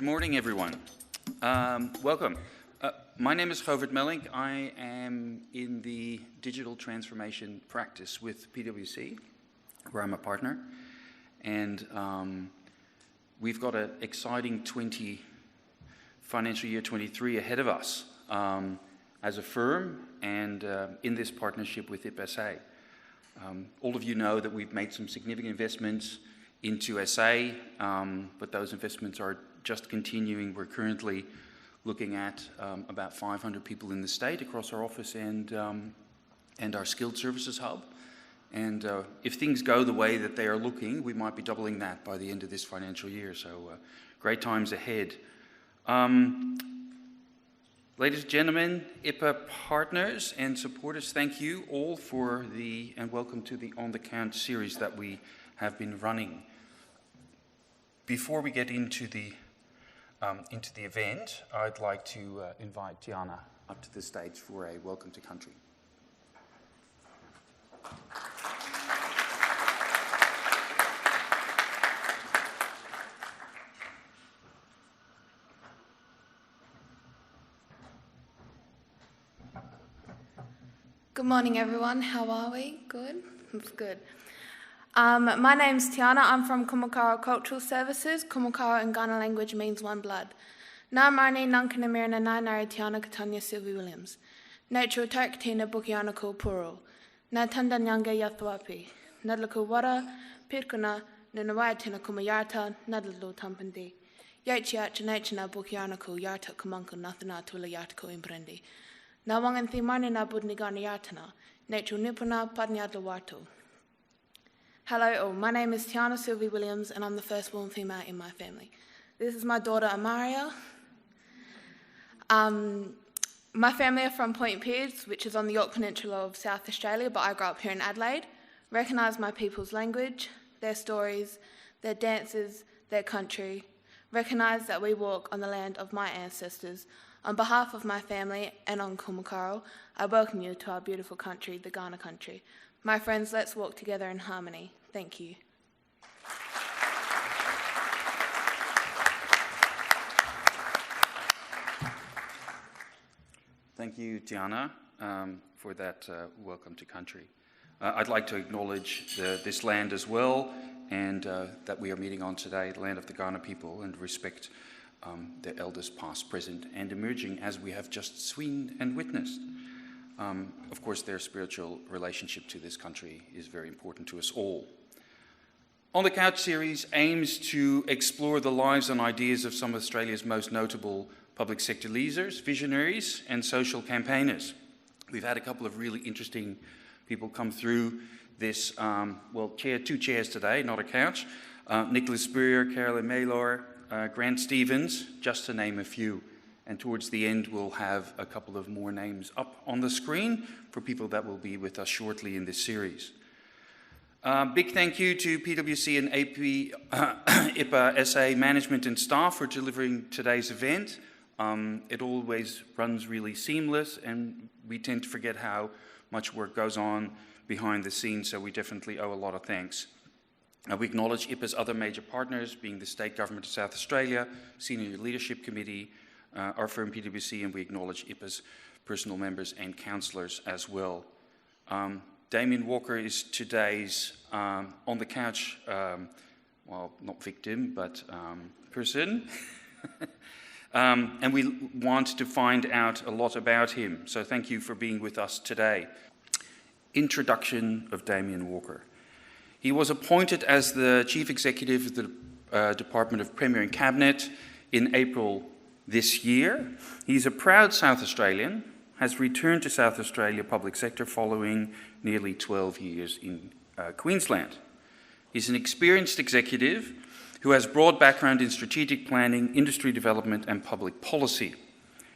Good morning, everyone. Welcome. My name is Govert Melling. I am in the digital transformation practice with PwC, where I'm a partner. And we've got an exciting financial year 23 ahead of us as a firm and in this partnership with IPSA. All of you know that we've made some significant investments into SA, but those investments are just continuing. We're currently looking at about 500 people in the state across our office and our skilled services hub. And if things go the way that they are looking, we might be doubling that by the end of this financial year. So great times ahead. Ladies and gentlemen, IPA partners and supporters, thank you all for and welcome to the On the Count series that we have been running. Before we get into the event, I'd like to invite Tiana up to the stage for a welcome to country. Good morning, everyone. How are we? Good? That's good. My name's Tiana. I'm from Kumukara Cultural Services. Kumukara in Ghana language means one blood. Nā marni nankanamira na nai Tiana Katanya Sylvie Williams. Nature Tarkatina Bukiana Ko Puro. Na Tanda Nyanga Yathwapi. Nadlaku Wara, Pirkuna, Nunawaitina Kumayarta, Nadlu Tampandi. Yachiach Nachina Bukiana Ko Yarta Kumanku Nathana Tula Yartako Imprendi. Nawangan Thimani na Budnigana Yartana. Nature Nipuna Padnyadla Warto. Hello all, my name is Tiana Sylvie Williams and I'm the first born female in my family. This is my daughter Amaria. My family are from Point Pearce, which is on the York Peninsula of South Australia, but I grew up here in Adelaide. Recognise my people's language, their stories, their dances, their country. Recognise that we walk on the land of my ancestors. On behalf of my family and on Kumukaro, I welcome you to our beautiful country, the Ghana country. My friends, let's walk together in harmony. Thank you. Thank you, Tiana, for that welcome to country. I'd like to acknowledge this land as well, and that we are meeting on today, the land of the Ghana people, and respect their elders past, present, and emerging as we have just seen and witnessed. Of course, their spiritual relationship to this country is very important to us all. On the Couch series aims to explore the lives and ideas of some of Australia's most notable public sector leaders, visionaries, and social campaigners. We've had a couple of really interesting people come through this, two chairs today, not a couch. Nicholas Spurrier, Carolyn Maylor, Grant Stevens, just to name a few. And towards the end, we'll have a couple of more names up on the screen for people that will be with us shortly in this series. Big thank you to PwC and IPA SA management and staff for delivering today's event. It always runs really seamless, and we tend to forget how much work goes on behind the scenes, so we definitely owe a lot of thanks. We acknowledge IPA's other major partners, being the State Government of South Australia, Senior Leadership Committee, our firm PwC, and we acknowledge IPA's personal members and councillors as well. Damien Walker is today's on the couch, not victim, but person. And we want to find out a lot about him. So thank you for being with us today. Introduction of Damien Walker. He was appointed as the Chief Executive of the Department of Premier and Cabinet in April this year. He's a proud South Australian, has returned to South Australia public sector following nearly 12 years in Queensland. He's an experienced executive who has broad background in strategic planning, industry development and public policy.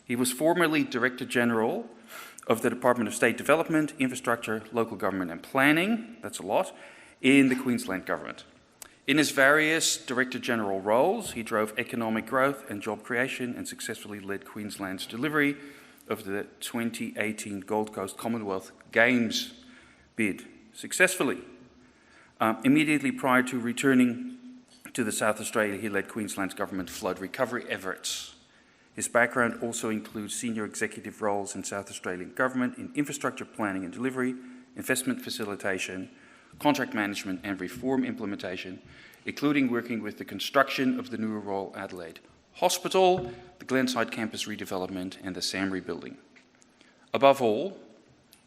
He was formerly Director General of the Department of State Development, Infrastructure, Local Government and Planning, that's a lot, in the Queensland Government. In his various Director General roles, he drove economic growth and job creation and successfully led Queensland's delivery of the 2018 Gold Coast Commonwealth Games bid successfully. Immediately prior to returning to the South Australia, he led Queensland's government flood recovery efforts. His background also includes senior executive roles in South Australian government in infrastructure planning and delivery, investment facilitation, contract management and reform implementation, including working with the construction of the new Royal Adelaide Hospital, the Glenside campus redevelopment and the SAMRI building. Above all,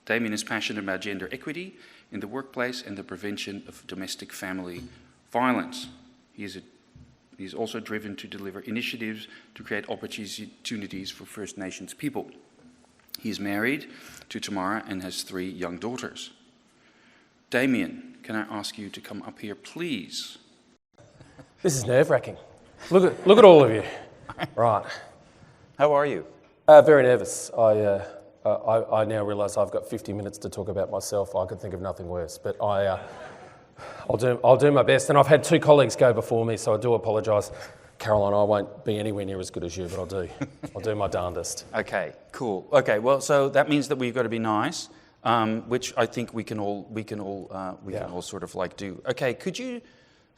Damien is passionate about gender equity in the workplace and the prevention of domestic family violence. He is also driven to deliver initiatives to create opportunities for First Nations people. He is married to Tamara and has 3 young daughters. Damien, can I ask you to come up here, please? This is nerve-wracking. Look at all of you. Right. How are you? Very nervous. I now realise I've got 50 minutes to talk about myself. I could think of nothing worse, but I'll do my best. And I've had 2 colleagues go before me, so I do apologise. Caroline, I won't be anywhere near as good as you, but I'll do my darndest. Okay, cool. Okay, well, so that means that we've got to be nice, which I think we can all sort of like do. Okay, could you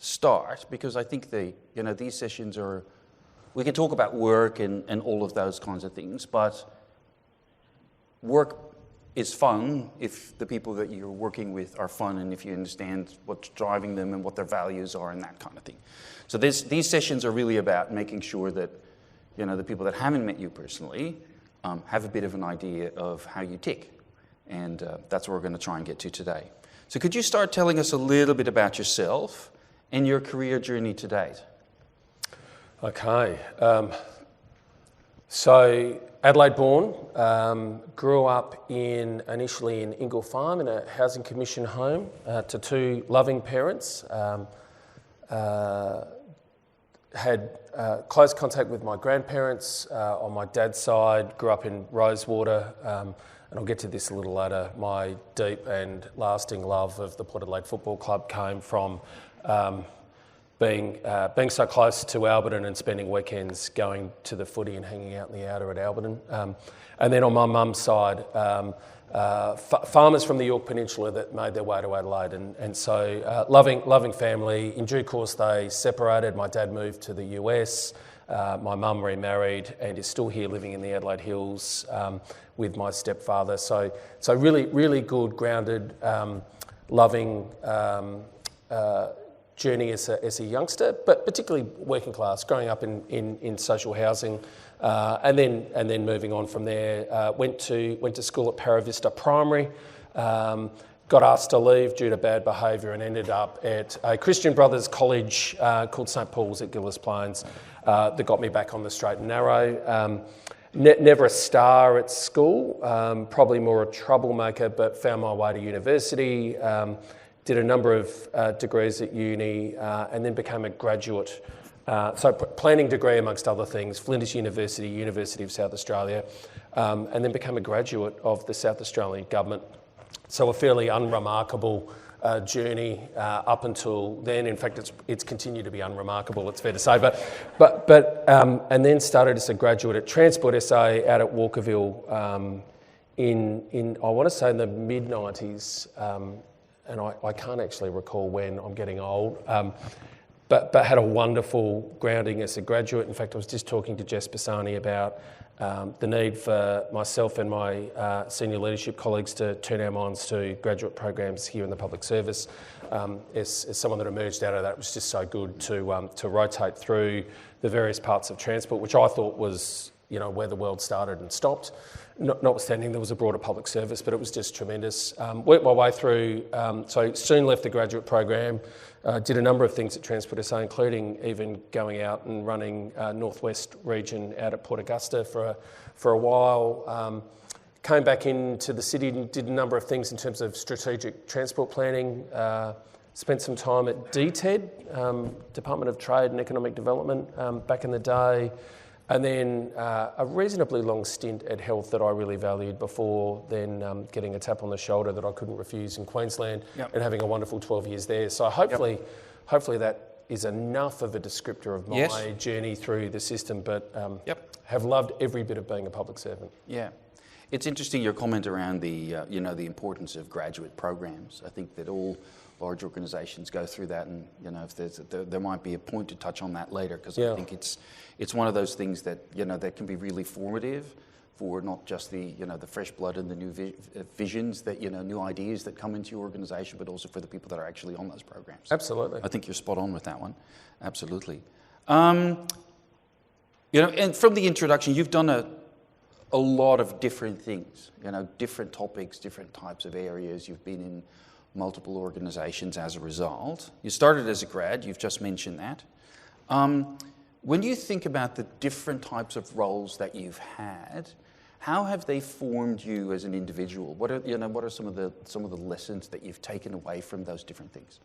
start, because I think these sessions are, we can talk about work and all of those kinds of things, but work is fun if the people that you're working with are fun and if you understand what's driving them and what their values are and that kind of thing. So these sessions are really about making sure that the people that haven't met you personally have a bit of an idea of how you tick, and that's what we're going to try and get to today. So could you start telling us a little bit about yourself and your career journey to date? Okay. So Adelaide born, grew up initially in Ingle Farm in a housing commission home to 2 loving parents. Had close contact with my grandparents on my dad's side, grew up in Rosewater, and I'll get to this a little later. My deep and lasting love of the Port Adelaide Football Club came from being so close to Alberton and spending weekends going to the footy and hanging out in the outer at Alberton. And then on my mum's side, farmers from the York Peninsula that made their way to Adelaide. And so loving family. In due course, they separated. My dad moved to the US. My mum remarried and is still here living in the Adelaide Hills with my stepfather. So really, really good, grounded, loving journey as a youngster, but particularly working class, growing up in social housing, and then moving on from there. Went to school at Para Vista Primary, got asked to leave due to bad behaviour, and ended up at a Christian Brothers college called St Paul's at Gillis Plains that got me back on the straight and narrow. Never a star at school, probably more a troublemaker, but found my way to university. Did a number of degrees at uni and then became a graduate. So planning degree amongst other things, Flinders University, University of South Australia, and then became a graduate of the South Australian government. So a fairly unremarkable journey up until then. In fact, it's continued to be unremarkable, it's fair to say. But and then started as a graduate at Transport SA out at Walkerville in I want to say in the mid-90s. And I can't actually recall when, I'm getting old, but had a wonderful grounding as a graduate. In fact, I was just talking to Jess Bassani about the need for myself and my senior leadership colleagues to turn our minds to graduate programs here in the public service. As someone that emerged out of that, it was just so good to rotate through the various parts of transport, which I thought was where the world started and stopped. Notwithstanding there was a broader public service, but it was just tremendous. Worked my way through, so soon left the graduate program, did a number of things at Transport SA, including even going out and running Northwest region out at Port Augusta for a while. Came back into the city and did a number of things in terms of strategic transport planning. Spent some time at DTED, Department of Trade and Economic Development, back in the day. And then a reasonably long stint at Health that I really valued before then getting a tap on the shoulder that I couldn't refuse in Queensland, and having a wonderful 12 years there. So hopefully that is enough of a descriptor of my journey through the system, but have loved every bit of being a public servant. Yeah. It's interesting your comment around the the importance of graduate programs. I think that all large organisations go through that, and if there might be a point to touch on that later, because I think it's one of those things that that can be really formative for not just the the fresh blood and the new visions that new ideas that come into your organisation, but also for the people that are actually on those programs. Absolutely. I think you're spot on with that one. Absolutely. And from the introduction, you've done a lot of different things, different topics, different types of areas. You've been in multiple organisations as a result. You started as a grad, you've just mentioned that. When you think about the different types of roles that you've had, how have they formed you as an individual? What are some of the lessons that you've taken away from those different things?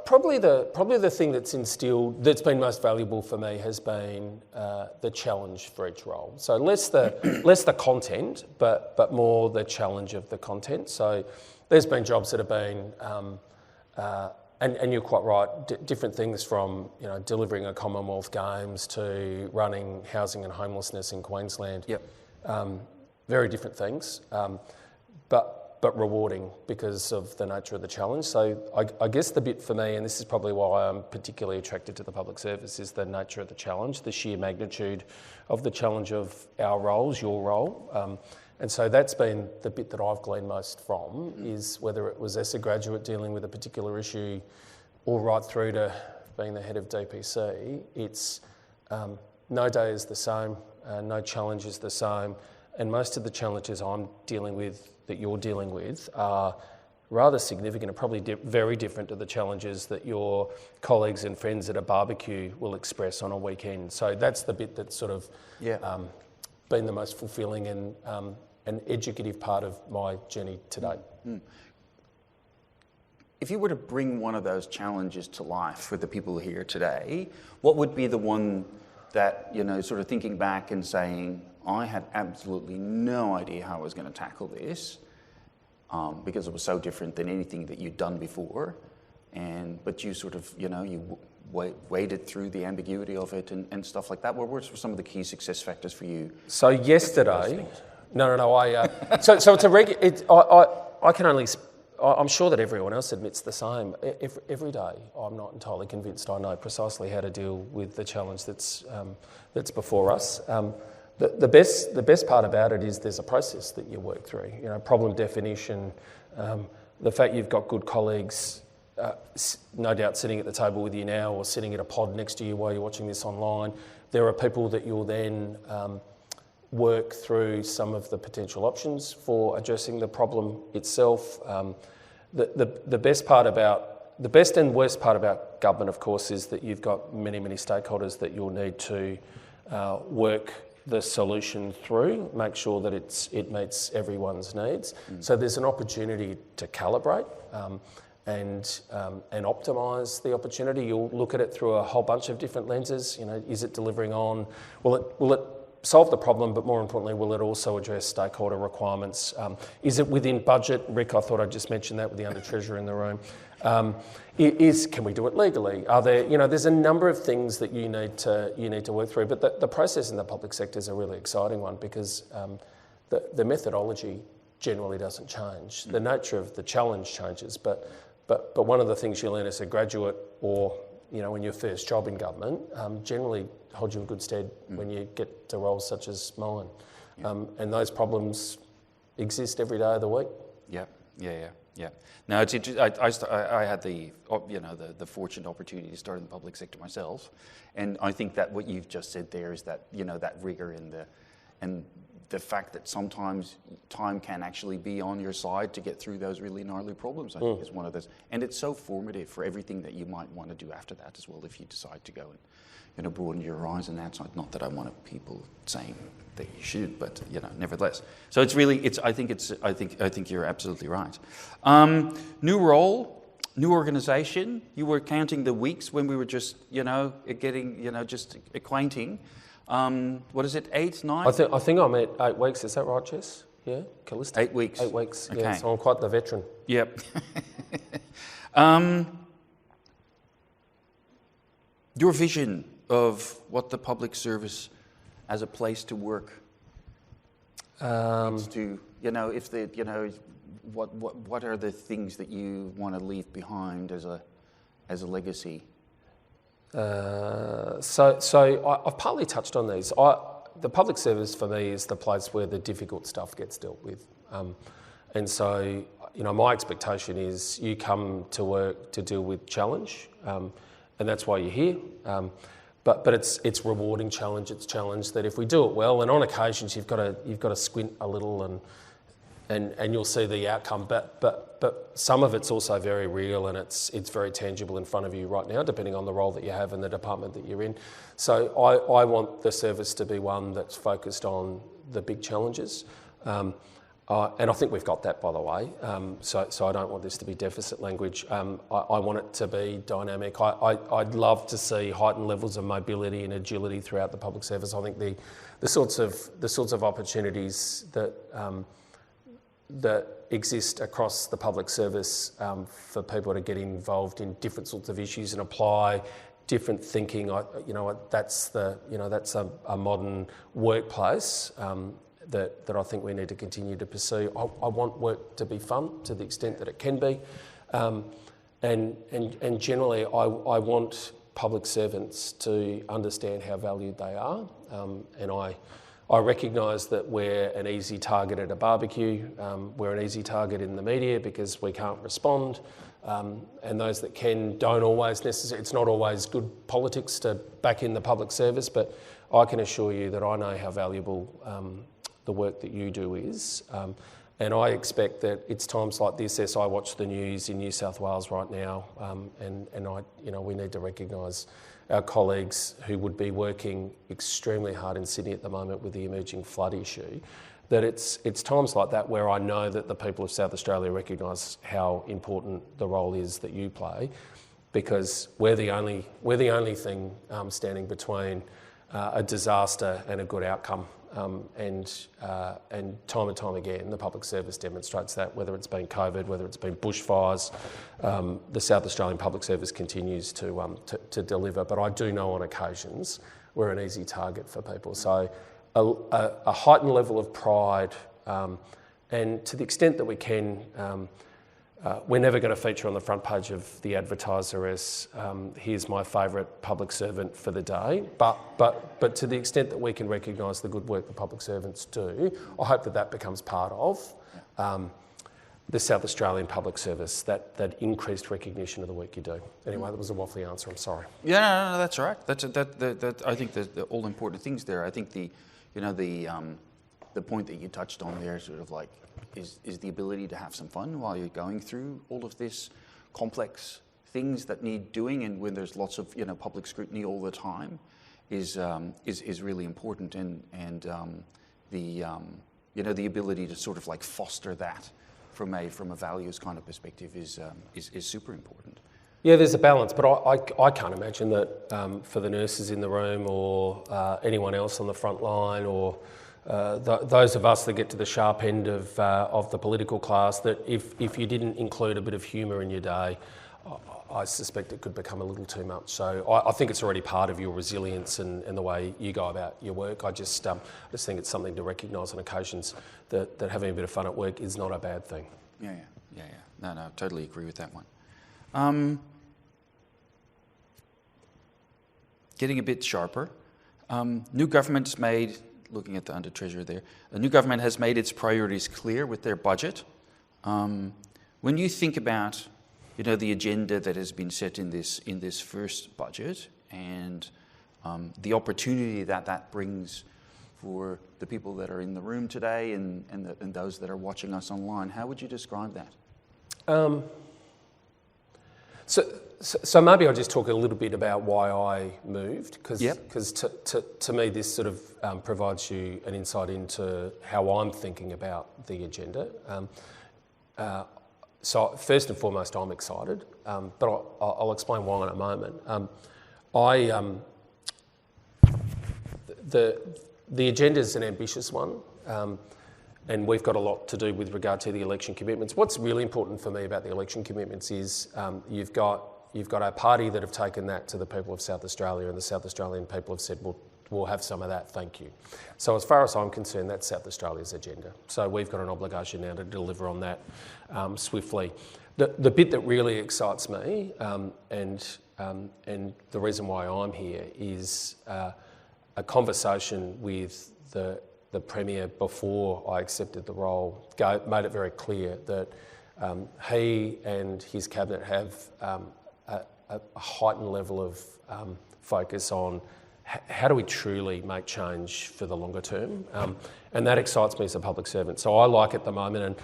Probably the thing that's been most valuable for me has been the challenge for each role. So less the content, but more the challenge of the content. So there's been jobs that have been, and you're quite right, different things from delivering a Commonwealth Games to running housing and homelessness in Queensland. Yep. Very different things, but rewarding because of the nature of the challenge. So I guess the bit for me, and this is probably why I'm particularly attracted to the public service, is the nature of the challenge, the sheer magnitude of the challenge of our roles, your role. And so that's been the bit that I've gleaned most from, is whether it was as a graduate dealing with a particular issue or right through to being the head of DPC, it's no day is the same, no challenge is the same, and most of the challenges I'm dealing with, that you're dealing with, are rather significant and probably very different to the challenges that your colleagues and friends at a barbecue will express on a weekend. So that's the bit that's sort of been the most fulfilling and an educative part of my journey to date. If you were to bring one of those challenges to life for the people here today, what would be the one that, sort of thinking back and saying, I had absolutely no idea how I was going to tackle this because it was so different than anything that you'd done before, but you sort of, you waded through the ambiguity of it and stuff like that. What were some of the key success factors for you? So yesterday, so it's I can only. I'm sure that everyone else admits the same. Every day, I'm not entirely convinced I know precisely how to deal with the challenge that's before us. The best part about it is there's a process that you work through. Problem definition, the fact you've got good colleagues, no doubt sitting at the table with you now or sitting at a pod next to you while you're watching this online. There are people that you'll then work through some of the potential options for addressing the problem itself. The best and worst part about government, of course, is that you've got many stakeholders that you'll need to work the solution through, make sure that it meets everyone's needs. So there's an opportunity to calibrate and optimise the opportunity. You'll look at it through a whole bunch of different lenses. Is it delivering on? Will it solve the problem, but more importantly, will it also address stakeholder requirements? Is it within budget? Rick, I thought I'd just mention that with the Under-Treasurer in the room. Can we do it legally? Are there, there's a number of things that you need to work through, but the process in the public sector is a really exciting one because the methodology generally doesn't change. The nature of the challenge changes, but one of the things you learn as a graduate or in your first job in government, generally hold you in good stead when you get to roles such as mine. And those problems exist every day of the week. Yeah. No, it's interesting. I had the fortunate opportunity to start in the public sector myself, and I think that what you've just said there is that that rigor and the fact that sometimes time can actually be on your side to get through those really gnarly problems, I think is one of those. And it's so formative for everything that you might want to do after that as well, if you decide to go and broaden your horizon outside. Not that I want people saying that you should, but nevertheless. So it's really, I think you're absolutely right. New role, new organisation. You were counting the weeks when we were just, just acquainting. What is it, 8, 9? I think I'm at 8 weeks. Is that right, Jess? Yeah, Callista? 8 weeks. 8 weeks, Okay. yeah. So I'm quite the veteran. Yep. Your vision of what the public service as a place to work It's to, if the, what are the things that you want to leave behind as a legacy? So I've partly touched on these. The public service for me is the place where the difficult stuff gets dealt with. And so, my expectation is you come to work to deal with challenge, and that's why you're here. But it's rewarding challenge. It's challenge that if we do it well, and on occasions you've got to squint a little and you'll see the outcome. But some of it's also very real, and it's very tangible in front of you right now, depending on the role that you have and the department that you're in. So I want the service to be one that's focused on the big challenges. And I think we've got that, by the way. So I don't want this to be deficit language. I want it to be dynamic. I'd love to see heightened levels of mobility and agility throughout the public service. I think the sorts of opportunities that exist across the public service for people to get involved in different sorts of issues and apply different thinking. That's a modern workplace. That I think we need to continue to pursue. I want work to be fun to the extent that it can be, and generally I want public servants to understand how valued they are, and I recognise that we're an easy target at a barbecue, we're an easy target in the media because we can't respond, and those that can don't always necessarily. It's not always good politics to back in the public service, but I can assure you that I know how valuable the work that you do is, and I expect that it's times like this, as I watch the news in New South Wales right now, we need to recognise our colleagues who would be working extremely hard in Sydney at the moment with the emerging flood issue, that it's times like that where I know that the people of South Australia recognise how important the role is that you play, because we're the only thing standing between a disaster and a good outcome. And time and time again, the public service demonstrates that, whether it's been COVID, whether it's been bushfires, the South Australian public service continues to deliver. But I do know on occasions we're an easy target for people. So a heightened level of pride, and to the extent that we can, we're never going to feature on the front page of the Advertiser as here's my favourite public servant for the day, but to the extent that we can recognise the good work the public servants do, I hope that becomes part of the South Australian public service, that increased recognition of the work you do. Anyway, that was a waffly answer, I'm sorry. Yeah, no, that's all right. I think the all important things there. I think the point that you touched on there, sort of like, is the ability to have some fun while you're going through all of this complex things that need doing, and when there's lots of public scrutiny all the time, is really important, and the ability to sort of like foster that from a values kind of perspective is super important. Yeah, there's a balance, but I can't imagine that for the nurses in the room or anyone else on the front line or those of us that get to the sharp end of the political class, that if you didn't include a bit of humour in your day, I suspect it could become a little too much. So I think it's already part of your resilience and the way you go about your work. I just think it's something to recognise on occasions that having a bit of fun at work is not a bad thing. Yeah. No, totally agree with that one. Getting a bit sharper. New government's made, looking at the Under-Treasurer there, the new government has made its priorities clear with their budget. When you think about the agenda that has been set in this first budget, and the opportunity that brings for the people that are in the room today and those that are watching us online, how would you describe that? So maybe I'll just talk a little bit about why I moved, because to me this sort of provides you an insight into how I'm thinking about the agenda. So first and foremost, I'm excited, but I'll explain why in a moment. The agenda is an ambitious one, and we've got a lot to do with regard to the election commitments. What's really important for me about the election commitments is you've got a party that have taken that to the people of South Australia, and the South Australian people have said, well, we'll have some of that, thank you. So as far as I'm concerned, that's South Australia's agenda. So we've got an obligation now to deliver on that swiftly. The bit that really excites me, and the reason why I'm here, is a conversation with the Premier before I accepted the role made it very clear that he and his cabinet have a heightened level of focus on how do we truly make change for the longer term, and that excites me as a public servant. So I like at the moment,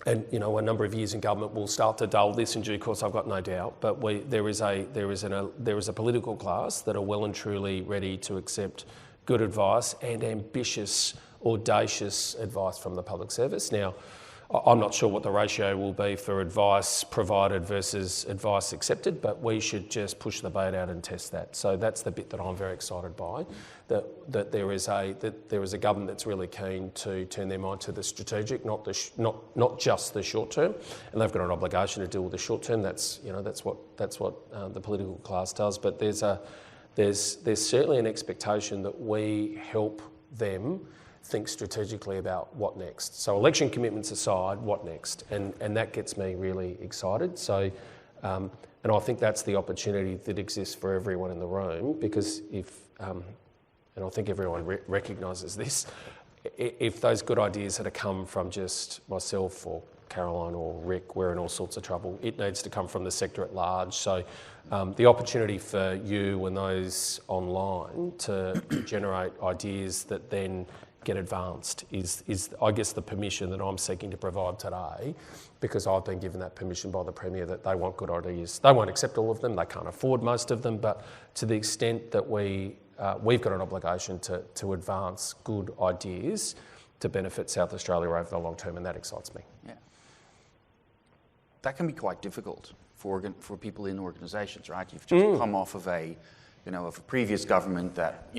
and you know, a number of years in government will start to dull this in due course, I've got no doubt. But there is a political class that are well and truly ready to accept good advice and ambitious, audacious advice from the public service. Now, I'm not sure what the ratio will be for advice provided versus advice accepted, but we should just push the boat out and test that. So that's the bit that I'm very excited by, that there is a government that's really keen to turn their mind to the strategic, not just the short term, and they've got an obligation to deal with the short term. That's what the political class does. But there's certainly an expectation that we help them think strategically about what next. So election commitments aside, what next? And that gets me really excited. So, and I think that's the opportunity that exists for everyone in the room, because and I think everyone recognises this, if those good ideas had to come from just myself or Caroline or Rick, we're in all sorts of trouble. It needs to come from the sector at large. So the opportunity for you and those online to generate ideas that then get advanced is I guess the permission that I'm seeking to provide today, because I've been given that permission by the Premier that they want good ideas. They won't accept all of them, they can't afford most of them, but to the extent that we've got an obligation to advance good ideas to benefit South Australia over the long term, and that excites me. Yeah. That can be quite difficult for people in organisations, right? You've just come off of a previous government that,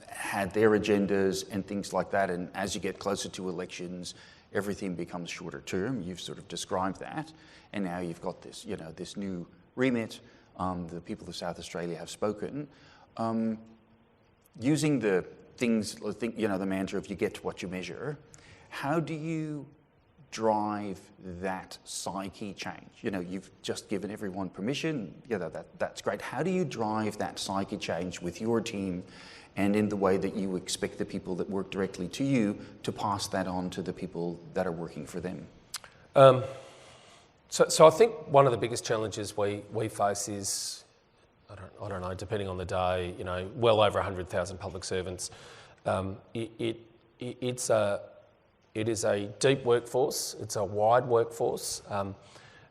had their agendas and things like that, and as you get closer to elections, everything becomes shorter term. You've sort of described that, and now you've got this, this new remit. The people of South Australia have spoken, using the things, the mantra of you get to what you measure. How do you drive that psyche change? You've just given everyone permission. That's great. How do you drive that psyche change with your team, and in the way that you expect the people that work directly to you to pass that on to the people that are working for them? So I think one of the biggest challenges we face is, I don't know, depending on the day, well over 100,000 public servants. It is a deep workforce, it's a wide workforce,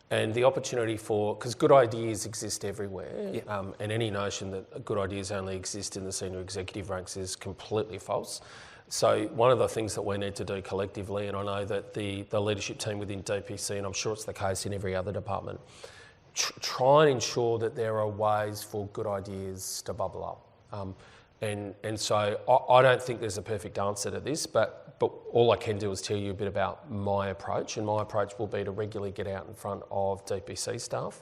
and the opportunity because good ideas exist everywhere, and any notion that good ideas only exist in the senior executive ranks is completely false. So one of the things that we need to do collectively, and I know that the leadership team within DPC, and I'm sure it's the case in every other department, try and ensure that there are ways for good ideas to bubble up. And so I don't think there's a perfect answer to this, but all I can do is tell you a bit about my approach, and my approach will be to regularly get out in front of DPC staff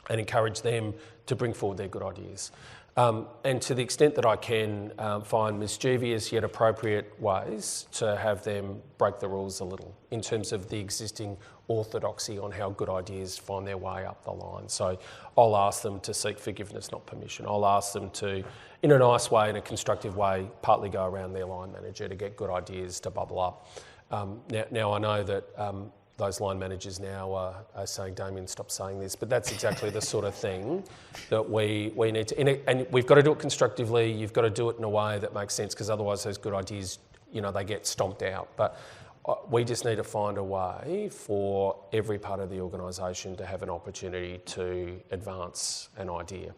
and encourage them to bring forward their good ideas. And to the extent that I can find mischievous yet appropriate ways to have them break the rules a little in terms of the existing orthodoxy on how good ideas find their way up the line. So I'll ask them to seek forgiveness, not permission. I'll ask them to, in a nice way, in a constructive way, partly go around their line manager to get good ideas to bubble up. Now I know that those line managers now are saying, Damien, stop saying this, but that's exactly the sort of thing that we need to, and we've got to do it constructively. You've got to do it in a way that makes sense, because otherwise those good ideas, they get stomped out. But we just need to find a way for every part of the organisation to have an opportunity to advance an idea.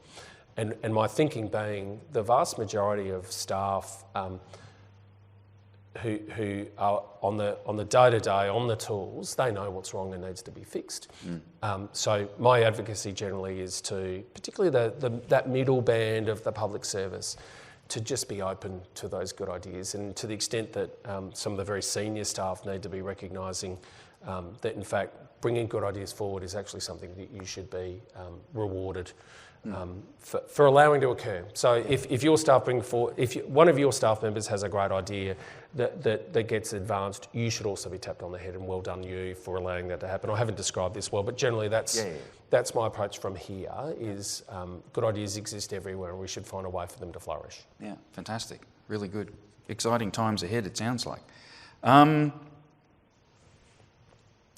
And my thinking being, the vast majority of staff who are on the day-to-day, on the tools, they know what's wrong and needs to be fixed. So my advocacy generally is to, particularly that middle band of the public service, to just be open to those good ideas, and to the extent that some of the very senior staff need to be recognising that in fact bringing good ideas forward is actually something that you should be rewarded for allowing to occur. So if your staff one of your staff members has a great idea that gets advanced, you should also be tapped on the head and well done you for allowing that to happen. I haven't described this well, but generally that's my approach from here is good ideas exist everywhere and we should find a way for them to flourish. Yeah, fantastic. Really good. Exciting times ahead, it sounds like.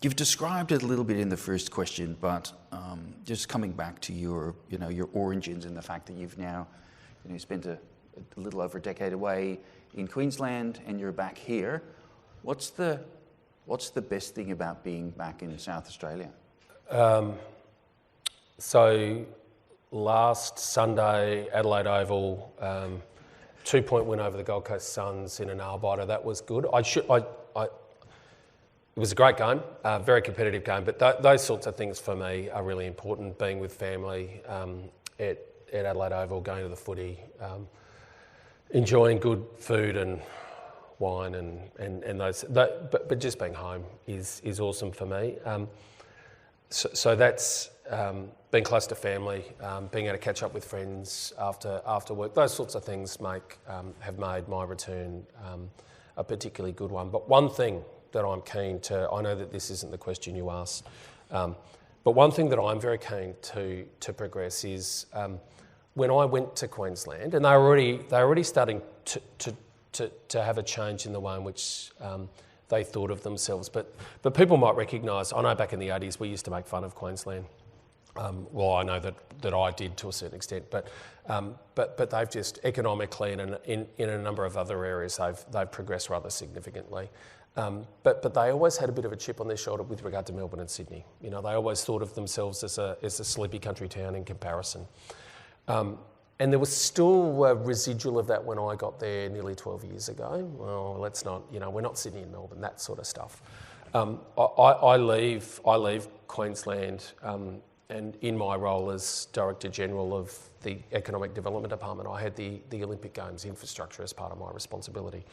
You've described it a little bit in the first question, but just coming back to your origins and the fact that you've now, spent a little over a decade away in Queensland and you're back here. What's the best thing about being back in South Australia? So last Sunday, Adelaide Oval, 2-point win over the Gold Coast Suns in a nail-biter. That was good. It was a great game, very competitive game, but those sorts of things for me are really important, being with family at Adelaide Oval, going to the footy, enjoying good food and wine and those, but just being home is awesome for me. So that's being close to family, being able to catch up with friends after work. Those sorts of things have made my return a particularly good one. But one thing that I'm keen to, I know that this isn't the question you asked, but one thing that I'm very keen to progress is when I went to Queensland, and they're already starting to have a change in the way in which they thought of themselves. But people might recognise, I know back in the 80s we used to make fun of Queensland. Well, I know that I did to a certain extent, but they've just economically and in a number of other areas they've progressed rather significantly. But they always had a bit of a chip on their shoulder with regard to Melbourne and Sydney. They always thought of themselves as a sleepy country town in comparison. And there was still a residual of that when I got there nearly 12 years ago. Well, let's not, we're not Sydney and Melbourne, that sort of stuff. I leave Queensland, and in my role as Director General of the Economic Development Department, I had the Olympic Games infrastructure as part of my responsibility.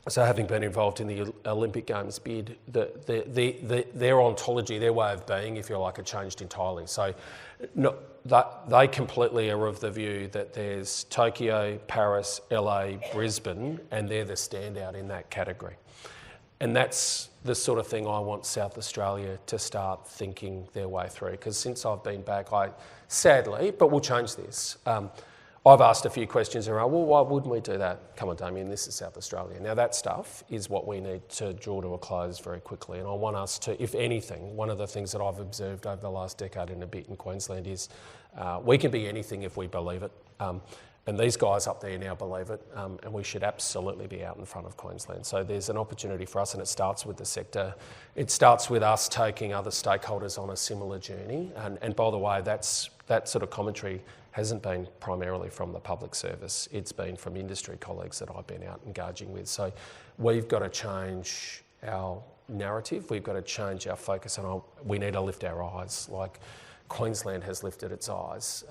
So having been involved in the Olympic Games bid, their ontology, their way of being, if you like, had changed entirely. So they completely are of the view that there's Tokyo, Paris, LA, Brisbane, and they're the standout in that category. And that's the sort of thing I want South Australia to start thinking their way through. Because since I've been back, sadly, but we'll change this, I've asked a few questions around, well, why wouldn't we do that? Come on, Damien, this is South Australia. Now, that stuff is what we need to draw to a close very quickly. And I want us to, if anything, one of the things that I've observed over the last decade and a bit in Queensland is we can be anything if we believe it. And these guys up there now believe it, and we should absolutely be out in front of Queensland. So there's an opportunity for us, and it starts with the sector. It starts with us taking other stakeholders on a similar journey. And by the way, that sort of commentary hasn't been primarily from the public service. It's been from industry colleagues that I've been out engaging with. So we've got to change our narrative. We've got to change our focus, and we need to lift our eyes like Queensland has lifted its eyes,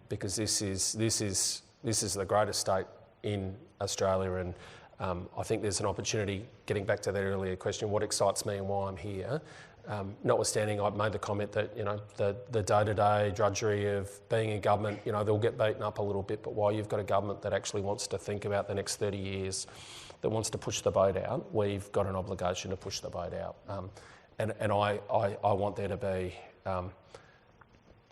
because this is the greatest state in Australia, and I think there's an opportunity, getting back to that earlier question, what excites me and why I'm here. Notwithstanding, I've made the comment that, the day-to-day drudgery of being in government, they'll get beaten up a little bit, but while you've got a government that actually wants to think about the next 30 years, that wants to push the boat out, we've got an obligation to push the boat out. And I want there to be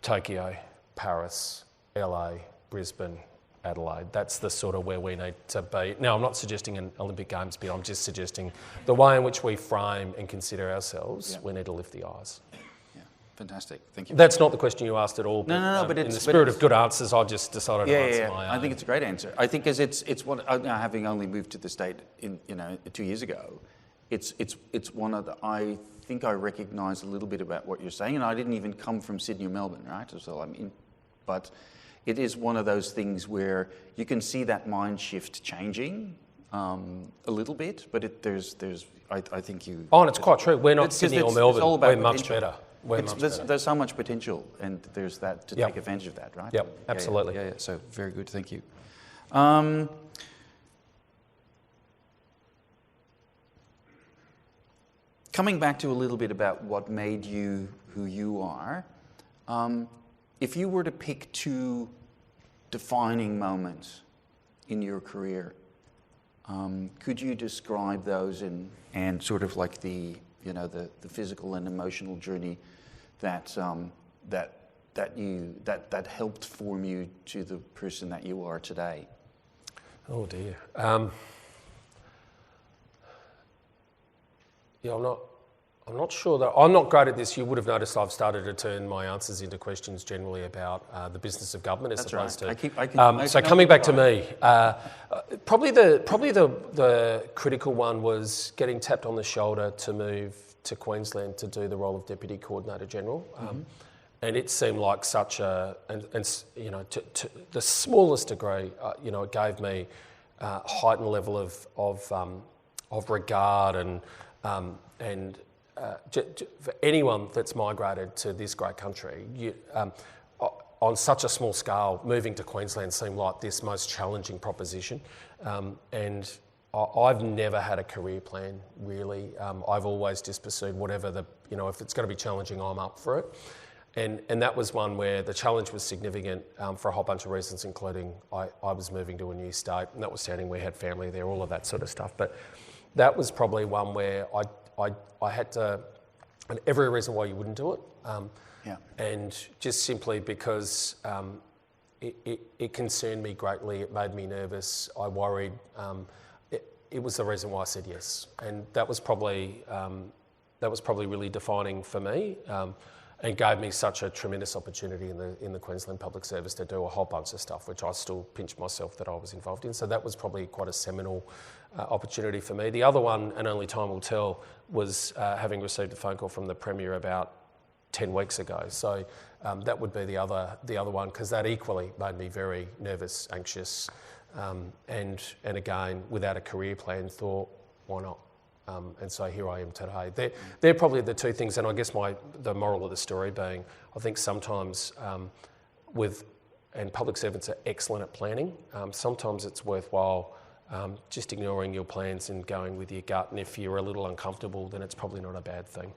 Tokyo, Paris, LA, Brisbane, Adelaide. That's the sort of where we need to be. Now, I'm not suggesting an Olympic Games bid, I'm just suggesting the way in which we frame and consider ourselves, we need to lift the eyes. Yeah, fantastic. Thank you. That's not the question you asked at all. But, but in the spirit of good answers, I just decided to answer my own. I think it's a great answer. I think as it's what, now having only moved to the state 2 years ago, it's one of the, I think I recognise a little bit about what you're saying, and I didn't even come from Sydney or Melbourne, right? So but it is one of those things where you can see that mind shift changing a little bit, but I think you... Oh, and it's quite true. We're not Sydney or Melbourne. We're much better. There's so much potential, and there's that to take advantage of that, right? Yep, absolutely. Yeah. So very good, thank you. Coming back to a little bit about what made you who you are, if you were to pick two defining moments in your career, could you describe those and sort of like the physical and emotional journey that helped form you to the person that you are today? Oh dear. I'm not sure that I'm not great at this. You would have noticed I've started to turn my answers into questions generally about the business of government as opposed to. So coming back to me, probably the critical one was getting tapped on the shoulder to move to Queensland to do the role of Deputy Coordinator General, and it seemed like such a to the smallest degree, it gave me a heightened level of regard and for anyone that's migrated to this great country, on such a small scale, moving to Queensland seemed like this most challenging proposition. And I've never had a career plan, really. I've always just pursued whatever if it's going to be challenging, I'm up for it. And that was one where the challenge was significant for a whole bunch of reasons, including I was moving to a new state, and notwithstanding we had family there, all of that sort of stuff. But that was probably one where I had to, and every reason why you wouldn't do it, and just simply because it concerned me greatly, it made me nervous, I worried. It was the reason why I said yes, and that was probably really defining for me, and gave me such a tremendous opportunity in the Queensland Public Service to do a whole bunch of stuff, which I still pinch myself that I was involved in. So that was probably quite a seminal opportunity for me. The other one, and only time will tell, was having received a phone call from the Premier about 10 weeks ago. So that would be the other one, because that equally made me very nervous, anxious, and again, without a career plan, thought, why not? And so here I am today. They're probably the two things, and I guess the moral of the story being, I think sometimes and public servants are excellent at planning, sometimes it's worthwhile just ignoring your plans and going with your gut, and if you're a little uncomfortable, then it's probably not a bad thing.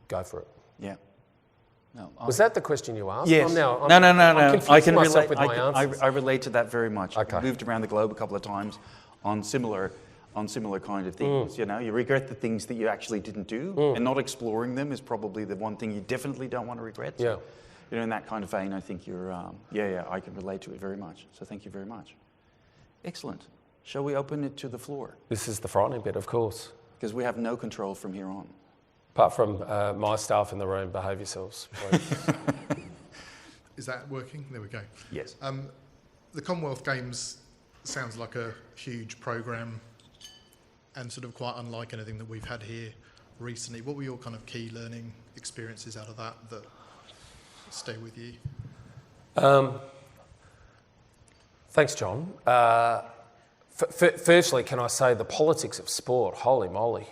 Go for it. Yeah. No, was that the question you asked? Yes. No. I can myself relate. with my answers. I relate to that very much. Okay. I moved around the globe a couple of times on similar kind of things. You regret the things that you actually didn't do, and not exploring them is probably the one thing you definitely don't want to regret. So, in that kind of vein, I think you're. I can relate to it very much. So thank you very much. Excellent. Shall we open it to the floor? This is the frightening bit, of course. Because we have no control from here on. Apart from my staff in the room, behave yourselves, please. Is that working? There we go. Yes. The Commonwealth Games sounds like a huge programme and sort of quite unlike anything that we've had here recently. What were your kind of key learning experiences out of that stay with you? Thanks, John. Firstly, can I say the politics of sport? Holy moly!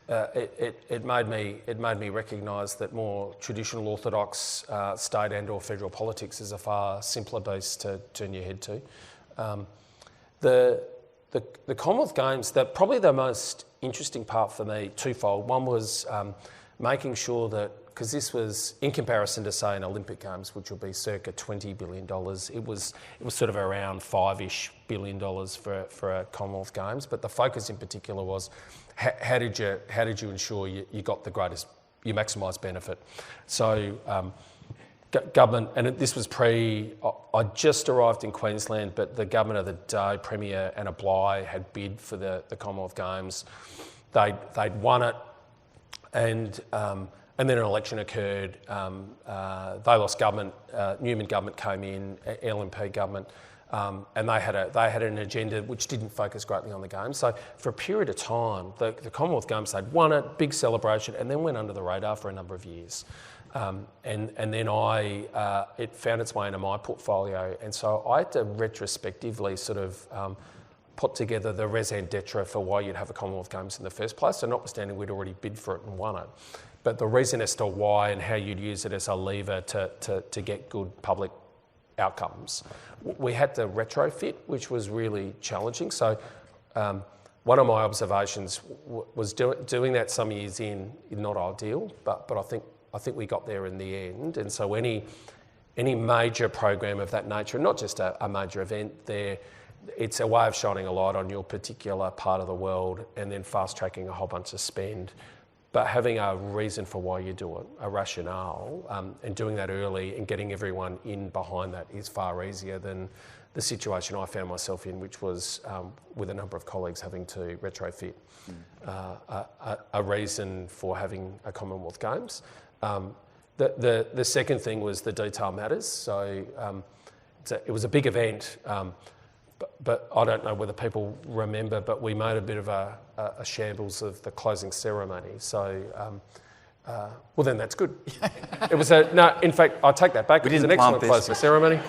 It made me recognise that more traditional orthodox state and/or federal politics is a far simpler beast to turn your head to. The Commonwealth Games, probably the most interesting part for me, twofold. One was making sure that, because this was, in comparison to, say, an Olympic Games, which would be circa $20 billion, it was sort of around $5-ish billion for a Commonwealth Games. But the focus in particular was how did you ensure you got the greatest, you maximised benefit. So government, and this was I just arrived in Queensland, but the government of the day, Premier Anna Bligh, had bid for the Commonwealth Games. They'd won it, and then an election occurred. They lost government. Newman government came in, LNP government, and they had an agenda which didn't focus greatly on the Games. So for a period of time, the Commonwealth Games, they'd won it, big celebration, and then went under the radar for a number of years. And then it found its way into my portfolio, and so I had to retrospectively sort of put together the raison d'etre for why you'd have a Commonwealth Games in the first place. So notwithstanding we'd already bid for it and won it, but the reason as to why and how you'd use it as a lever to get good public outcomes. We had to retrofit, which was really challenging. So one of my observations was doing that some years in, not ideal, but I I think we got there in the end. And so any major program of that nature, and not just a major event, it's a way of shining a light on your particular part of the world and then fast-tracking a whole bunch of spend. But having a reason for why you do it, a rationale, and doing that early and getting everyone in behind that is far easier than the situation I found myself in, which was with a number of colleagues having to retrofit a reason for having a Commonwealth Games. The second thing was the detail matters. So it was a big event, but I don't know whether people remember, but we made a bit of a shambles of the closing ceremony. So, well, then that's good. It was no, in fact, I take that back. It was an excellent closing ceremony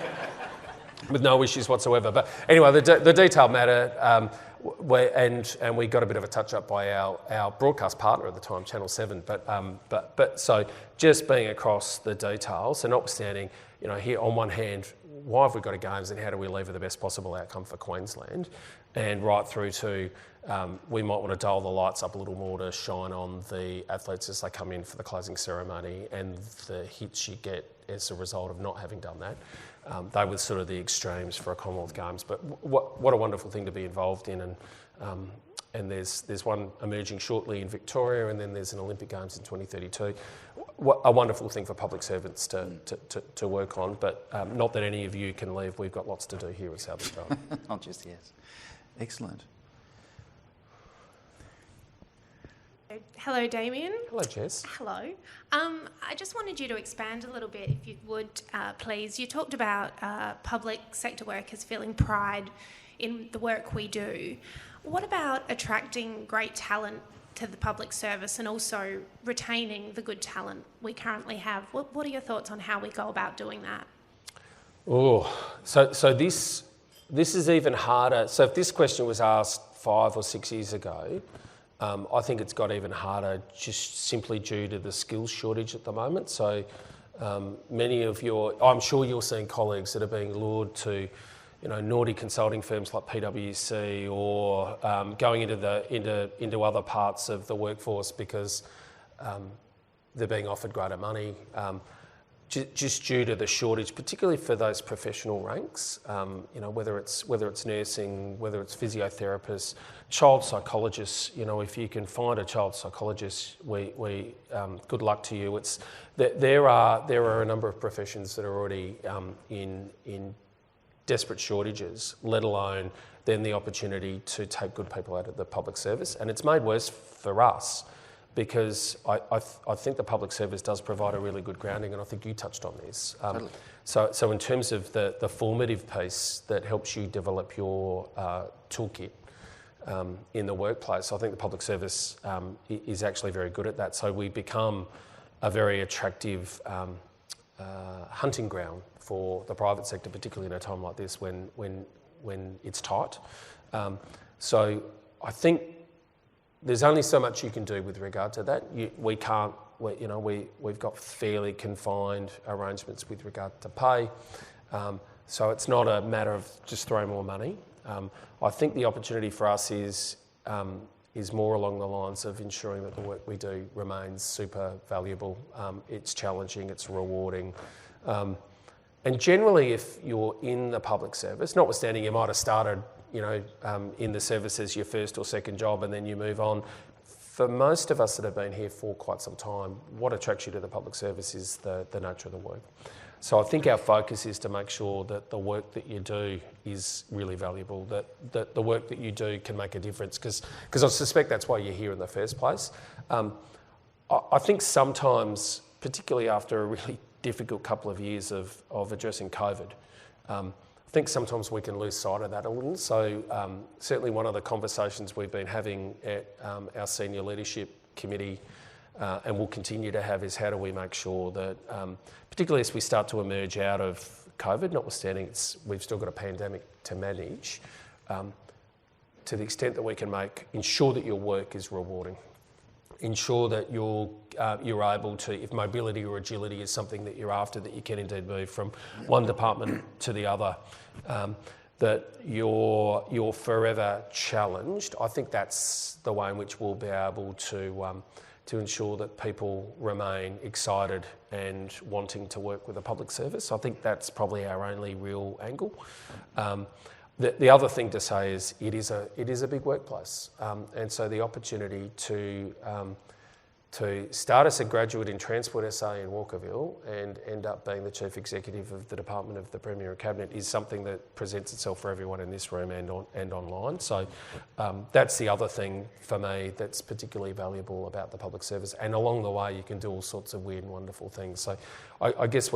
with no issues whatsoever. But anyway, the detail mattered, and we got a bit of a touch up by our broadcast partner at the time, Channel 7. But so just being across the details, so notwithstanding, here on one hand, why have we got a Games and how do we lever the best possible outcome for Queensland? And right through to we might want to dial the lights up a little more to shine on the athletes as they come in for the closing ceremony and the hits you get as a result of not having done that. They were sort of the extremes for a Commonwealth Games, but what a wonderful thing to be involved in. And there's one emerging shortly in Victoria, and then there's an Olympic Games in 2032. A wonderful thing for public servants to work on, but not that any of you can leave. We've got lots to do here at South Australia. Not just yes. Excellent. Hello, Damien. Hello, Jess. Hello. I just wanted you to expand a little bit, if you would, please. You talked about public sector workers feeling pride in the work we do. What about attracting great talent to the public service and also retaining the good talent we currently have? What are your thoughts on how we go about doing that? Oh, so this is even harder. So if this question was asked 5 or 6 years ago, I think it's got even harder just simply due to the skills shortage at the moment. So many of I'm sure you're seeing colleagues that are being lured to, naughty consulting firms like PwC or going into other parts of the workforce because they're being offered greater money. Just due to the shortage, particularly for those professional ranks, whether it's nursing, whether it's physiotherapists, child psychologists. If you can find a child psychologist, we good luck to you. There are a number of professions that are already in desperate shortages, let alone then the opportunity to take good people out of the public service, and it's made worse for us. Because I think the public service does provide a really good grounding, and I think you touched on this. Totally. So in terms of the formative piece that helps you develop your toolkit in the workplace, I think the public service is actually very good at that. So we become a very attractive hunting ground for the private sector, particularly in a time like this when it's tight. So I think there's only so much you can do with regard to that. We've got fairly confined arrangements with regard to pay. So it's not a matter of just throwing more money. I think the opportunity for us is more along the lines of ensuring that the work we do remains super valuable. It's challenging, it's rewarding. And generally, if you're in the public service, notwithstanding you might have started in the service as your first or second job and then you move on. For most of us that have been here for quite some time, what attracts you to the public service is the nature of the work. So I think our focus is to make sure that the work that you do is really valuable, that the work that you do can make a difference, because I suspect that's why you're here in the first place. I think sometimes, particularly after a really difficult couple of years of addressing COVID, I think sometimes we can lose sight of that a little. So certainly one of the conversations we've been having at our senior leadership committee and will continue to have is how do we make sure that, particularly as we start to emerge out of COVID, notwithstanding we've still got a pandemic to manage, to the extent that we can ensure that your work is rewarding. Ensure that you're able to, if mobility or agility is something that you're after, that you can indeed move from one department to the other, that you're forever challenged. I think that's the way in which we'll be able to to ensure that people remain excited and wanting to work with the public service. I think that's probably our only real angle. The other thing to say is it is a big workplace, and so the opportunity to start as a graduate in Transport SA in Walkerville and end up being the Chief Executive of the Department of the Premier and Cabinet is something that presents itself for everyone in this room and online. So that's the other thing for me that's particularly valuable about the public service. And along the way, you can do all sorts of weird and wonderful things. So I guess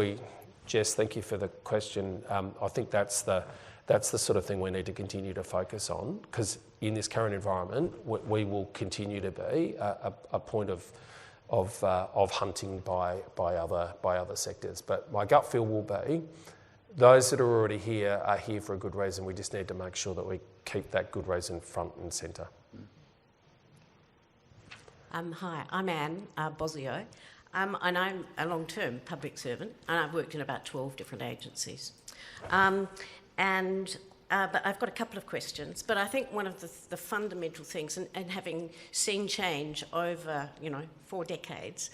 Jess, thank you for the question. I think that's the sort of thing we need to continue to focus on, because in this current environment, we will continue to be a point of hunting by other sectors. But my gut feel will be those that are already here are here for a good reason. We just need to make sure that we keep that good reason front and centre. Hi, I'm Anne Bosio, and I'm a long-term public servant, and I've worked in about 12 different agencies. But I've got a couple of questions. But I think one of the fundamental things, and having seen change over 4 decades,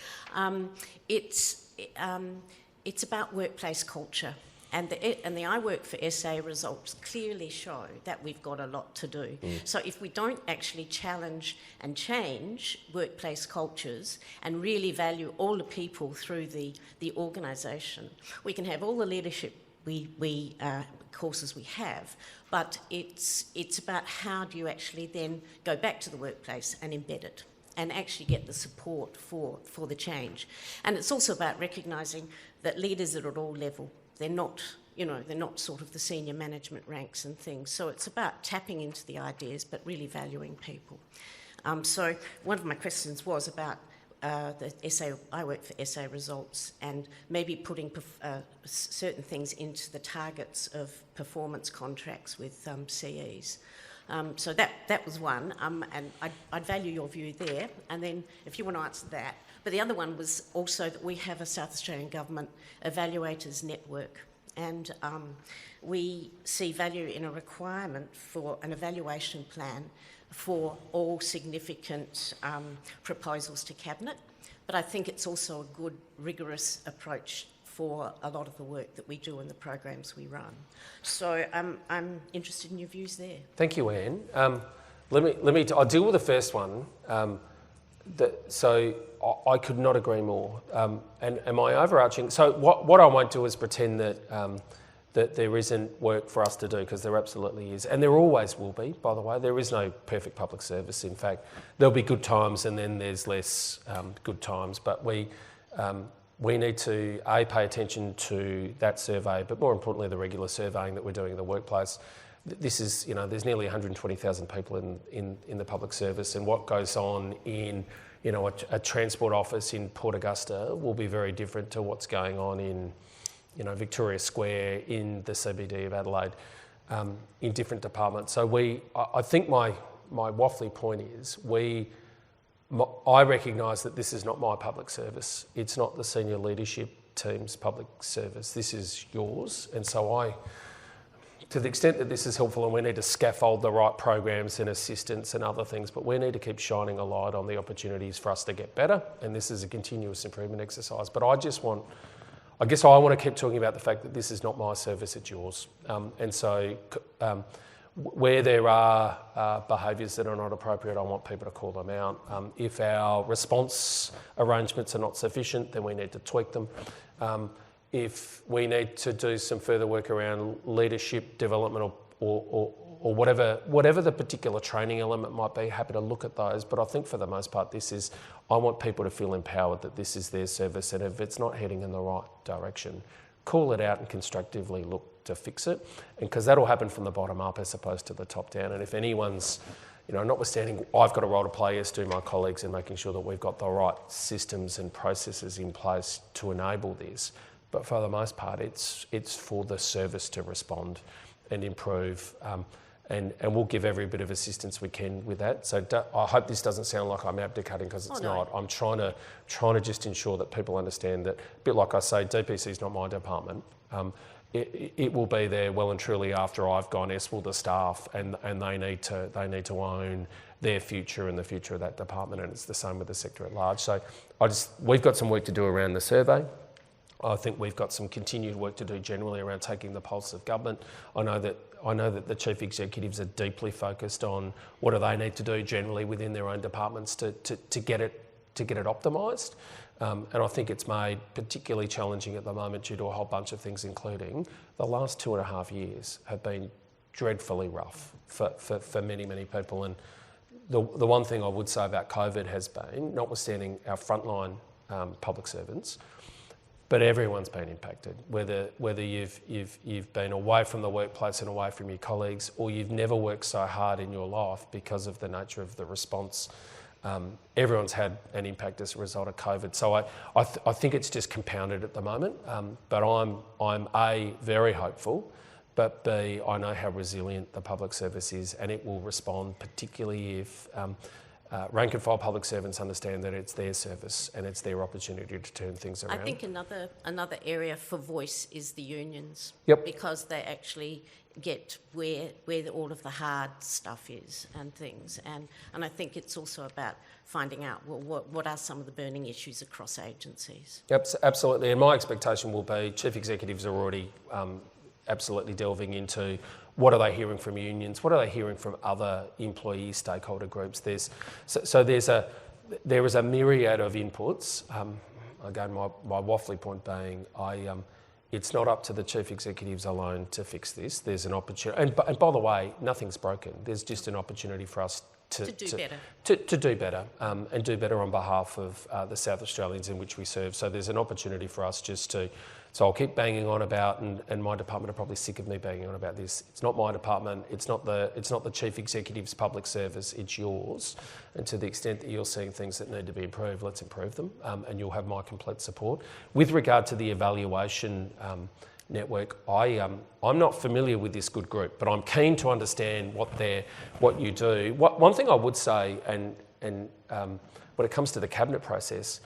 it's about workplace culture. And the I Work for SA results clearly show that we've got a lot to do. So if we don't actually challenge and change workplace cultures and really value all the people through the organisation, we can have all the leadership courses we have, but it's about how do you actually then go back to the workplace and embed it and actually get the support for the change. And it's also about recognising that leaders are at all level. They're not sort of the senior management ranks and things. So it's about tapping into the ideas, but really valuing people. So one of my questions was about the SA, I Work for SA results, and maybe putting certain things into the targets of performance contracts with CEs. So that was one, and I'd value your view there, and then if you want to answer that. But the other one was also that we have a South Australian Government Evaluators Network, and we see value in a requirement for an evaluation plan for all significant proposals to Cabinet. But I think it's also a good, rigorous approach for a lot of the work that we do and the programs we run. So I'm interested in your views there. Thank you, Anne. I'll deal with the first one. So I could not agree more. And my overarching, so what I won't do is pretend that there isn't work for us to do, because there absolutely is. And there always will be, by the way. There is no perfect public service. In fact, there'll be good times and then there's less good times. But we need to, pay attention to that survey, but more importantly, the regular surveying that we're doing in the workplace. This is, there's nearly 120,000 people in the public service, and what goes on in, a transport office in Port Augusta will be very different to what's going on in, Victoria Square, in the CBD of Adelaide, in different departments. So I think my waffly point is I recognise that this is not my public service. It's not the senior leadership team's public service. This is yours. And so to the extent that this is helpful, and we need to scaffold the right programs and assistance and other things, but we need to keep shining a light on the opportunities for us to get better. And this is a continuous improvement exercise. But I guess I want to keep talking about the fact that this is not my service, it's yours. And so where there are behaviours that are not appropriate, I want people to call them out. If our response arrangements are not sufficient, then we need to tweak them. If we need to do some further work around leadership development or whatever the particular training element might be, happy to look at those. But I think for the most part, I want people to feel empowered that this is their service, and if it's not heading in the right direction, call it out and constructively look to fix it. And because that'll happen from the bottom up as opposed to the top down. And if anyone's, notwithstanding, I've got a role to play, as do my colleagues, in making sure that we've got the right systems and processes in place to enable this. But for the most part, it's for the service to respond and improve, and we'll give every bit of assistance we can with that. So I hope this doesn't sound like I'm abdicating, because it's not. I'm trying to just ensure that people understand that, a bit like I say, DPC is not my department. It will be there well and truly after I've gone. As will the staff, and they need to own their future and the future of that department, and it's the same with the sector at large. So we've got some work to do around the survey. I think we've got some continued work to do generally around taking the pulse of government. I know that the chief executives are deeply focused on what do they need to do generally within their own departments to get it optimised. And I think it's made particularly challenging at the moment due to a whole bunch of things, including the last 2.5 years have been dreadfully rough for many, many people. And the one thing I would say about COVID has been, notwithstanding our frontline public servants, but everyone's been impacted, whether you've been away from the workplace and away from your colleagues, or you've never worked so hard in your life because of the nature of the response. Everyone's had an impact as a result of COVID. So I think it's just compounded at the moment. But I'm A, very hopeful, but B, I know how resilient the public service is, and it will respond, particularly if rank and file public servants understand that it's their service and it's their opportunity to turn things around. I think another area for voice is the unions. Yep. Because they actually get where all of the hard stuff is and things. And I think it's also about finding out, well, what are some of the burning issues across agencies. Absolutely, and my expectation will be chief executives are already absolutely delving into what are they hearing from unions, what are they hearing from other employee stakeholder groups. There is a myriad of inputs. Again, my waffly point being, it's not up to the chief executives alone to fix this. There's an opportunity, and by the way, nothing's broken. There's just an opportunity for us to do better and do better on behalf of the South Australians in which we serve. So there's an opportunity for us just to. So I'll keep banging on about, and my department are probably sick of me banging on about this. It's not my department. It's not the chief executive's public service. It's yours. And to the extent that you're seeing things that need to be improved, let's improve them. And you'll have my complete support. With regard to the evaluation network, I'm not familiar with this good group, but I'm keen to understand what you do. One thing I would say, and when it comes to the cabinet process,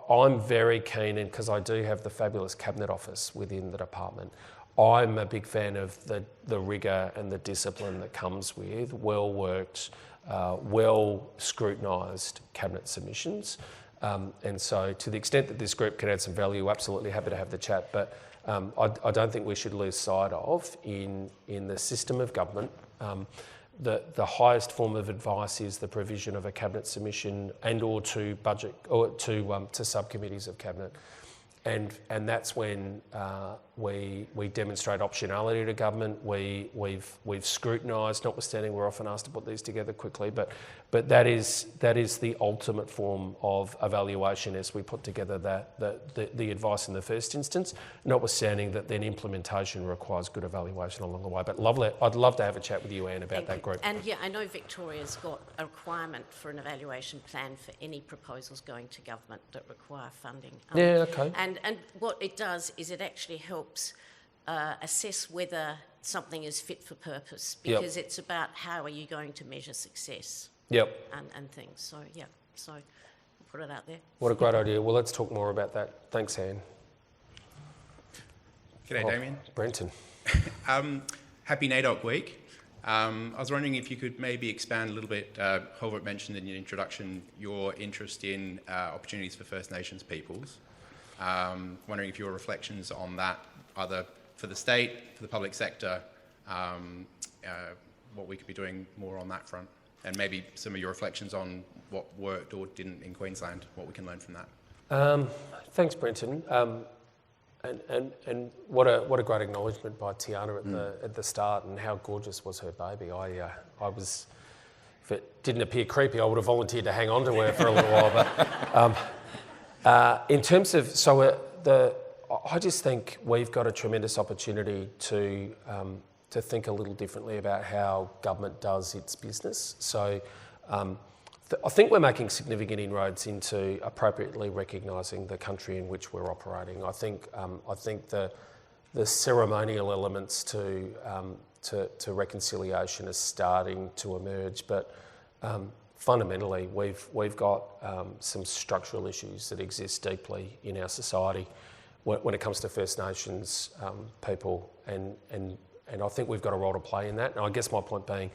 I'm very keen, and because I do have the fabulous cabinet office within the department, I'm a big fan of the rigour and the discipline that comes with well-worked, well scrutinised cabinet submissions. And so to the extent that this group can add some value, absolutely happy to have the chat. But I don't think we should lose sight of, in the system of government, the highest form of advice is the provision of a cabinet submission and/or to budget or to subcommittees of cabinet, and that's when we demonstrate optionality to government. We've scrutinised, notwithstanding we're often asked to put these together quickly, but that is the ultimate form of evaluation as we put together the advice in the first instance, notwithstanding that then implementation requires good evaluation along the way. But lovely, I'd love to have a chat with you, Anne, about that group. And yeah, I know Victoria's got a requirement for an evaluation plan for any proposals going to government that require funding. Yeah, okay. And what it does is it actually helps assess whether something is fit for purpose, because it's about how are you going to measure success. Yep. And things. So so we'll put it out there. What a great idea. Well, let's talk more about that. Thanks, Anne. G'day, Damien. Brenton. Happy NAIDOC week. I was wondering if you could maybe expand a little bit. Holbert mentioned in your introduction your interest in opportunities for First Nations peoples. Wondering if your reflections on that, either for the state, for the public sector, what we could be doing more on that front, and maybe some of your reflections on what worked or didn't in Queensland, what we can learn from that. Thanks, Brenton. And what a great acknowledgement by Tiana at the start, and how gorgeous was her baby. I was, if it didn't appear creepy, I would have volunteered to hang on to her for a little while. But in terms of, I just think we've got a tremendous opportunity to think a little differently about how government does its business. So I think we're making significant inroads into appropriately recognising the country in which we're operating. I think the ceremonial elements to reconciliation are starting to emerge, but fundamentally we've got some structural issues that exist deeply in our society when it comes to First Nations people, and I think we've got a role to play in that. And I guess my point being,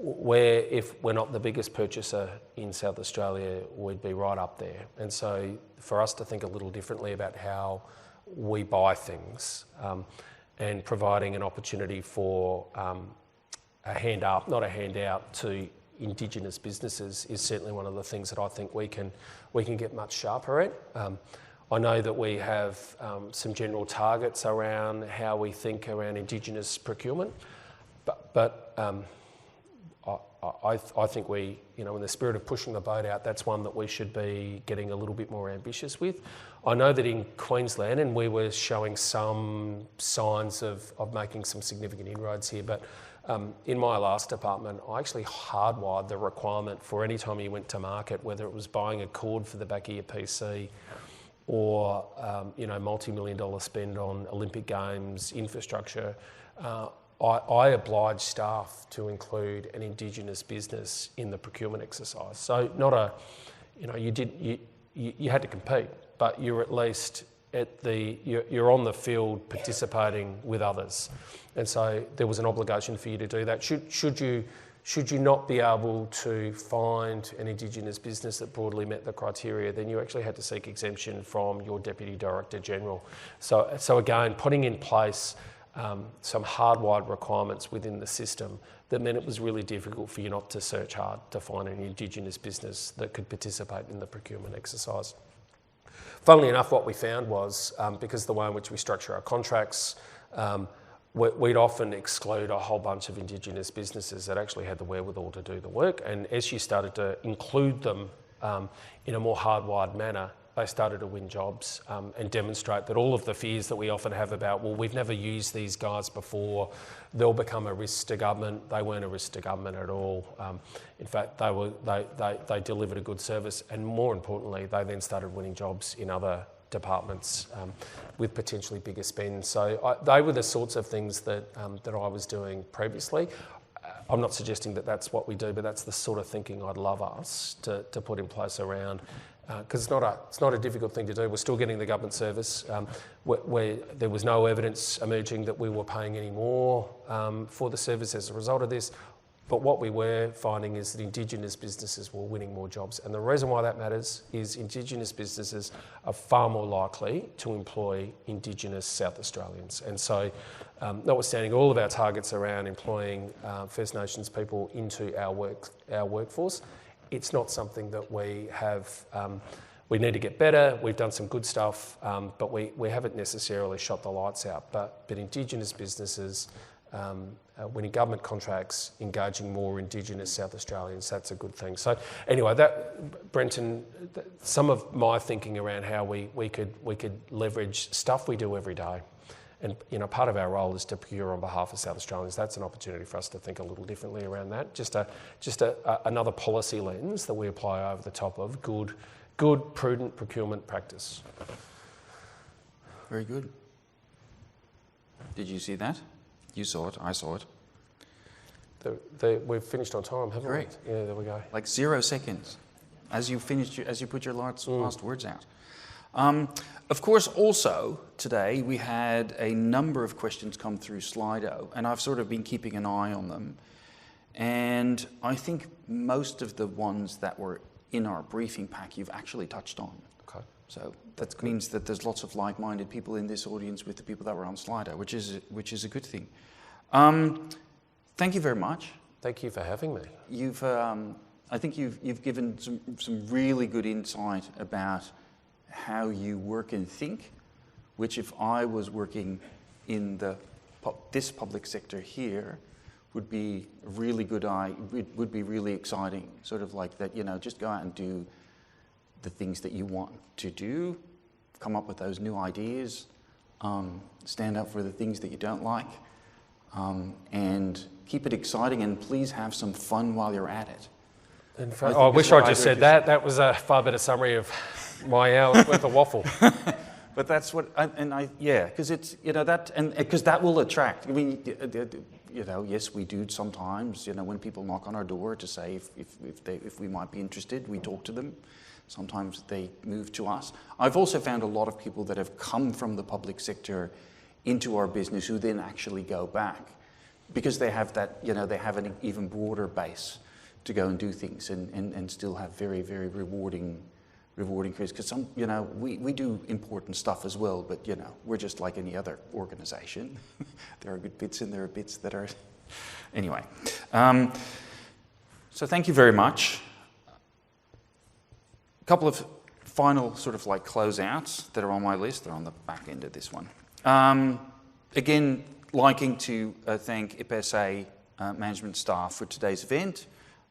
where if we're not the biggest purchaser in South Australia, we'd be right up there. And so for us to think a little differently about how we buy things and providing an opportunity for a hand up, not a handout, to Indigenous businesses is certainly one of the things that I think we can get much sharper at. I know that we have some general targets around how we think around Indigenous procurement, but I think we, in the spirit of pushing the boat out, that's one that we should be getting a little bit more ambitious with. I know that in Queensland, and we were showing some signs of making some significant inroads here, but in my last department, I actually hardwired the requirement for any time you went to market, whether it was buying a cord for the back of your PC or multi-million-dollar spend on Olympic Games infrastructure. I oblige staff to include an Indigenous business in the procurement exercise. So not you had to compete, but you're at least you're on the field participating with others, and so there was an obligation for you to do that. Should you not be able to find an Indigenous business that broadly met the criteria, then you actually had to seek exemption from your Deputy Director General. So again, putting in place some hardwired requirements within the system that meant it was really difficult for you not to search hard to find an Indigenous business that could participate in the procurement exercise. Funnily enough, what we found was, because of the way in which we structure our contracts, we'd often exclude a whole bunch of Indigenous businesses that actually had the wherewithal to do the work. And as you started to include them in a more hardwired manner, they started to win jobs and demonstrate that all of the fears that we often have about, well, we've never used these guys before, they'll become a risk to government. They weren't a risk to government at all. In fact, they delivered a good service, and more importantly, they then started winning jobs in other departments with potentially bigger spends. So they were the sorts of things that I was doing previously. I'm not suggesting that that's what we do, but that's the sort of thinking I'd love us to put in place around, because it's not a difficult thing to do. We're still getting the government service. Where there was no evidence emerging that we were paying any more for the service as a result of this. But what we were finding is that Indigenous businesses were winning more jobs. And the reason why that matters is Indigenous businesses are far more likely to employ Indigenous South Australians. And so, notwithstanding all of our targets around employing First Nations people into our workforce, it's not something that we have. We need to get better. We've done some good stuff, but we haven't necessarily shot the lights out. But Indigenous businesses, winning government contracts, engaging more Indigenous South Australians, that's a good thing. So anyway, Brenton, some of my thinking around how we could leverage stuff we do every day. And part of our role is to procure on behalf of South Australians. That's an opportunity for us to think a little differently around that. Just another policy lens that we apply over the top of good, prudent procurement practice. Very good. Did you see that? You saw it. I saw it. We've finished on time, haven't Great. we? Yeah, there we go. Like 0 seconds as you put your last words out. Of course, also today we had a number of questions come through Slido, and I've sort of been keeping an eye on them. And I think most of the ones that were in our briefing pack you've actually touched on. Okay. So that means that there's lots of like-minded people in this audience with the people that were on Slido, which is a good thing. Thank you very much. Thank you for having me. I think you've given some really good insight about how you work and think, which if I was working in this public sector here, would be really good. Would be really exciting. Sort of like that, just go out and do the things that you want to do, come up with those new ideas, stand up for the things that you don't like, and keep it exciting, and please have some fun while you're at it. In fact, I wish I just said that. That was a far better summary of my hour's worth of waffle. But that's what, because it's, that, and because that will attract. I mean, yes, we do sometimes, when people knock on our door to say if we might be interested, we talk to them. Sometimes they move to us. I've also found a lot of people that have come from the public sector into our business who then actually go back because they have that, you know, they have an even broader base to go and do things and still have very, very rewarding careers. Because some, you know, we do important stuff as well, but, you know, we're just like any other organisation. There are good bits and there are bits that are... Anyway. So thank you very much. A couple of final sort of like closeouts that are on my list. They're on the back end of this one. Again, liking to thank IPSA management staff for today's event.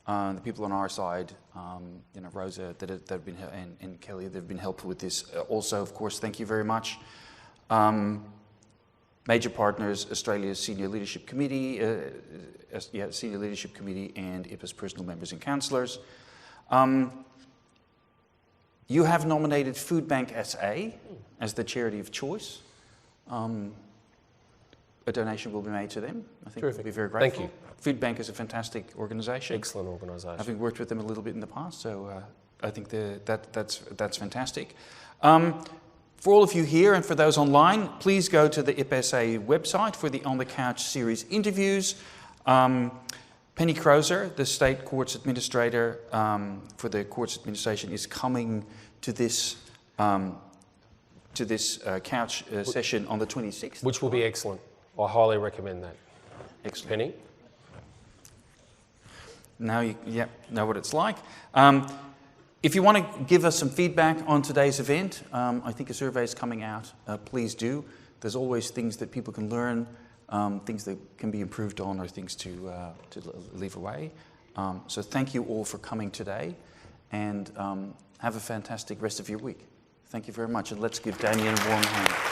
The people on our side, you know, Rosa that have been and Kelly that have been helpful with this. Also, of course, thank you very much. Major partners: Australia's Senior Leadership Committee, Senior Leadership Committee, and IPA's personal members and councillors. You have nominated Food Bank SA as the charity of choice. A donation will be made to them. I think we'll be very grateful. Thank you. Food Bank is a fantastic organisation. Excellent organisation. Having worked with them a little bit in the past, so I think that's fantastic. For all of you here and for those online, please go to the IPSA website for the On the Couch series interviews. Penny Crozer, the State Courts Administrator for the Courts Administration, is coming to this couch session on the 26th. Which will be excellent. I highly recommend that. Excellent. Penny? Now you know what it's like. If you want to give us some feedback on today's event, I think a survey is coming out. Please do. There's always things that people can learn, things that can be improved on, or things to leave away. So thank you all for coming today, and have a fantastic rest of your week. Thank you very much, and let's give Damien a warm hand.